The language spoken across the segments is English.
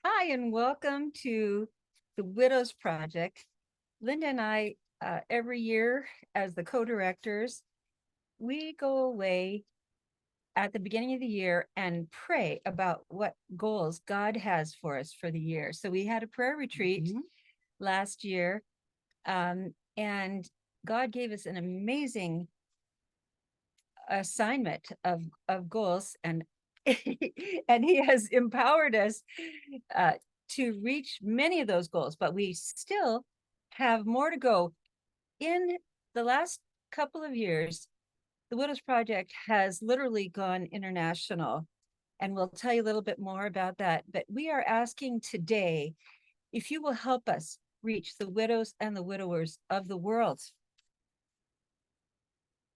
Hi, and welcome to the Widows Project. Linda and I, every year as the co-directors, we go away at the beginning of the year and pray about what goals God has for us for the year. So we had a prayer retreat last year, and God gave us an amazing assignment of goals, and and He has empowered us uh, to reach many of those goals, but we still have more to go. In the last couple of years, the Widows Project has literally gone international, and we'll tell you a little bit more about that. But we are asking today if you will help us reach the widows and the widowers of the world.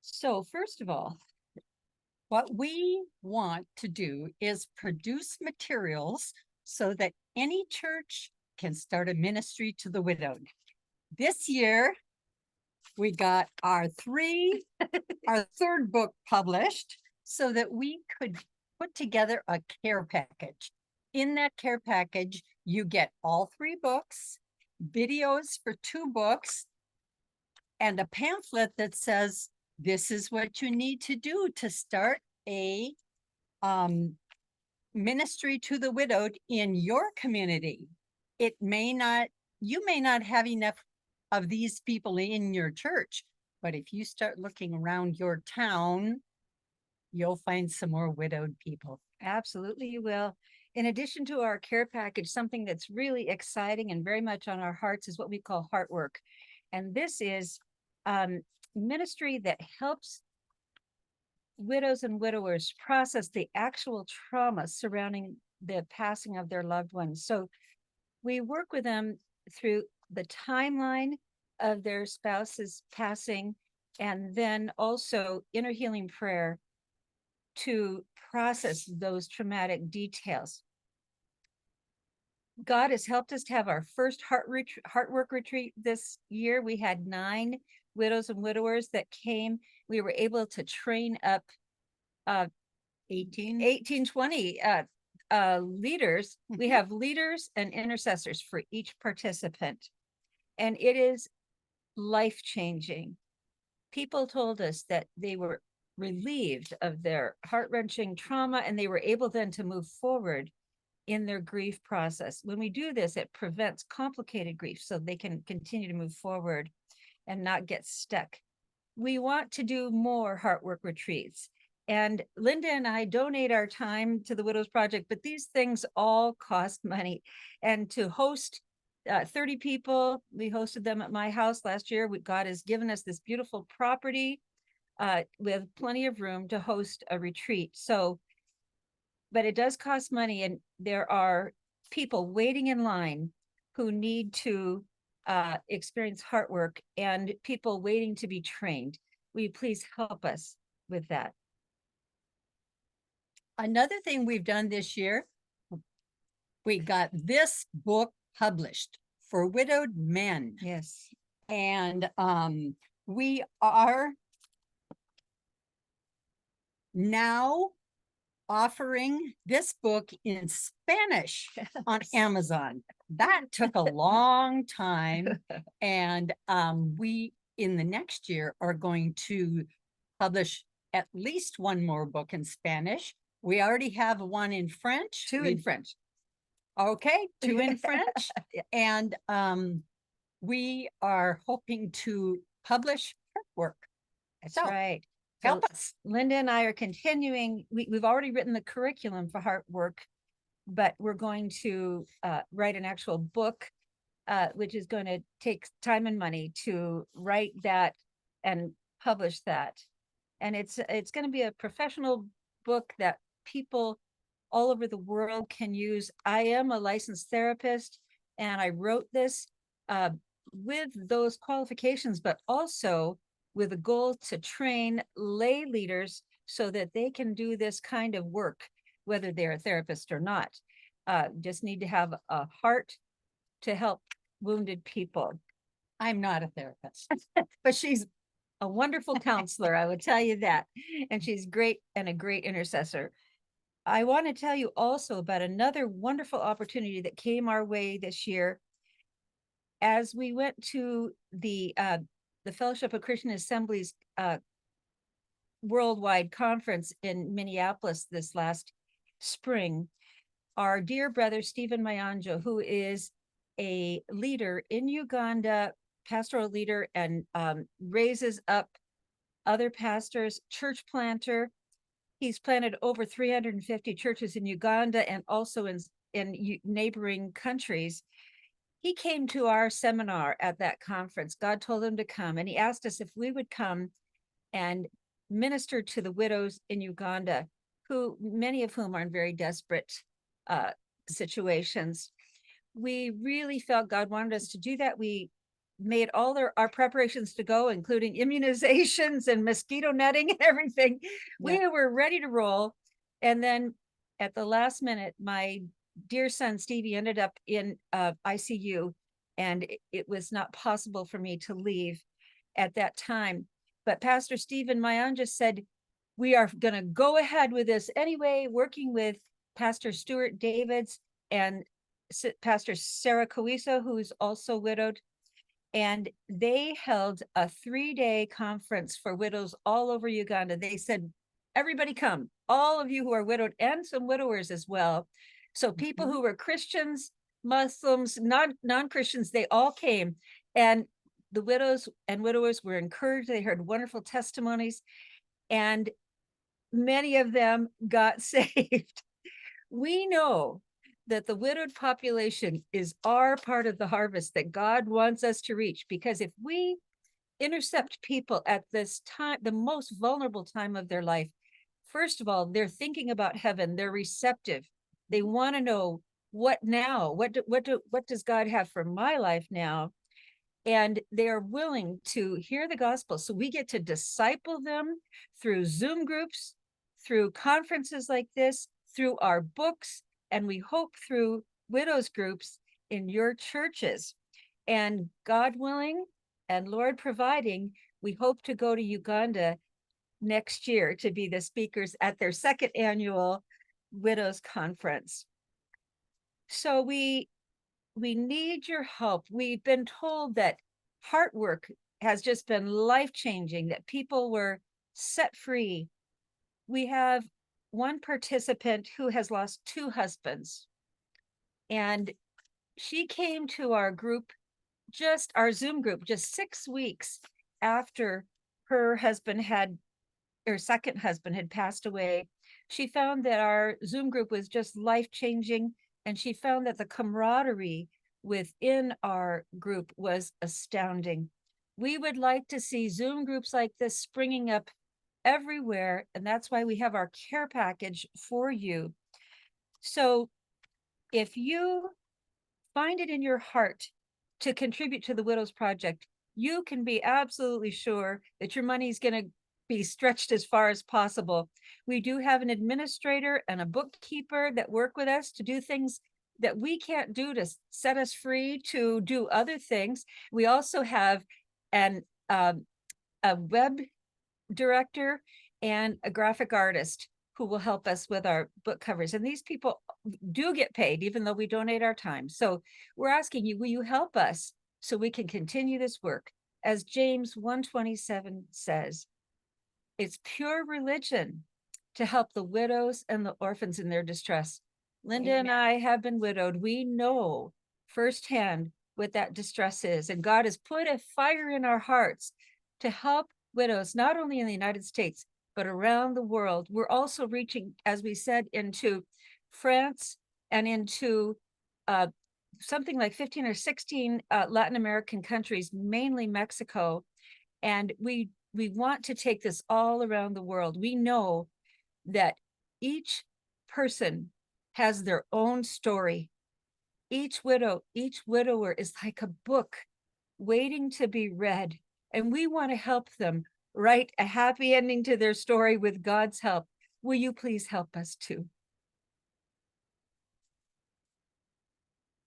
So, first of all, what we want to do is produce materials so that any church can start a ministry to the widowed. This year, we got our third book published so that we could put together a care package. In that care package, you get all 3 books, videos for 2 books, and a pamphlet that says, this is what you need to do to start a ministry to the widowed in your community. You may not have enough of these people in your church, but if you start looking around your town, you'll find some more widowed people. absolutely you will. In addition to our care package, something that's really exciting and very much on our hearts is what we call heart work. And this is ministry that helps widows and widowers process the actual trauma surrounding the passing of their loved ones. So we work with them through the timeline of their spouse's passing, and then also inner healing prayer to process those traumatic details. God has helped us to have our first heart work retreat this year. We had 9 widows and widowers that came. We were able to train up 18, 20 leaders. We have leaders and intercessors for each participant, and it is life-changing. People told us that they were relieved of their heart-wrenching trauma, and they were able then to move forward in their grief process. When we do this, it prevents complicated grief so they can continue to move forward and not get stuck. We want to do more heart work retreats. And Linda and I donate our time to the Widows Project, but these things all cost money. And to host 30 people, we hosted them at my house last year. God has given us this beautiful property with plenty of room to host a retreat. So, but it does cost money, and there are people waiting in line who need to experience heart work, and people waiting to be trained. Will you please help us with that? Another thing we've done this year, we got this book published for widowed men. Yes. And we are now offering this book in Spanish on Amazon. That took a long time. And we, in the next year, are going to publish at least 1 more book in Spanish. We already have 1 in French. 2 in French. Okay, 2 in French. And we are hoping to publish her work. That's so, right. Help So us. Linda and I are continuing. We've already written the curriculum for heart work, but we're going to write an actual book, which is going to take time and money to write that and publish that. And it's going to be a professional book that people all over the world can use. I am a licensed therapist, and I wrote this uh, with those qualifications, but also with a goal to train lay leaders so that they can do this kind of work, whether they're a therapist or not. Just need to have a heart to help wounded people. I'm not a therapist, but she's a wonderful counselor, I would tell you that. And she's great and a great intercessor. I want to tell you also about another wonderful opportunity that came our way this year. As we went to the Fellowship of Christian Assemblies worldwide conference in Minneapolis this last spring, our dear brother Stephen Mayanja, who is a leader in Uganda, pastoral leader, and raises up other pastors, church planter. He's planted over 350 churches in Uganda and also in neighboring countries. He came to our seminar at that conference. God told him to come, and he asked us if we would come and minister to the widows in Uganda, who many of whom are in very desperate situations. We really felt God wanted us to do that. We made all our preparations to go, including immunizations and mosquito netting and everything. We were ready to roll. And then at the last minute, my dear son, Stevie, ended up in ICU, and it was not possible for me to leave at that time. But Pastor Stephen Mayanja said, we are going to go ahead with this anyway, working with Pastor Stuart Davids and Pastor Sarah Kawisa, who's also widowed. And they held a 3-day conference for widows all over Uganda. They said, everybody come, all of you who are widowed, and some widowers as well. So people who were Christians, Muslims, non-Christians, they all came. And the widows and widowers were encouraged. They heard wonderful testimonies, and many of them got saved. We know that the widowed population is our part of the harvest that God wants us to reach, because if we intercept people at this time, the most vulnerable time of their life, first of all, they're thinking about heaven, they're receptive, they want to know, what now? What does God have for my life now? And they are willing to hear the gospel. So we get to disciple them through Zoom groups, through conferences like this, through our books, and we hope through widows groups in your churches. And God willing and Lord providing, we hope to go to Uganda next year to be the speakers at their 2nd annual Widows Conference. So we need your help. We've been told that heart work has just been life-changing, that people were set free. We have one participant who has lost 2 husbands, and she came to our group, our Zoom group, just 6 weeks after her husband her 2nd husband had passed away. She found that our Zoom group was just life-changing, and she found that the camaraderie within our group was astounding. We would like to see Zoom groups like this springing up everywhere, and that's why we have our care package for you. So if you find it in your heart to contribute to the Widows Project, you can be absolutely sure that your money is going to be stretched as far as possible. We do have an administrator and a bookkeeper that work with us to do things that we can't do, to set us free to do other things. We also have a web director and a graphic artist who will help us with our book covers. And these people do get paid, even though we donate our time. So we're asking you, will you help us so we can continue this work? As James 1:27 says, it's pure religion to help the widows and the orphans in their distress. Linda and I have been widowed. We know firsthand what that distress is. And God has put a fire in our hearts to help widows, not only in the United States, but around the world. We're also reaching, as we said, into France and into something like 15 or 16 Latin American countries, mainly Mexico. And we want to take this all around the world. We know that each person has their own story. Each widower is like a book waiting to be read. And we want to help them write a happy ending to their story with God's help. Will you please help us too?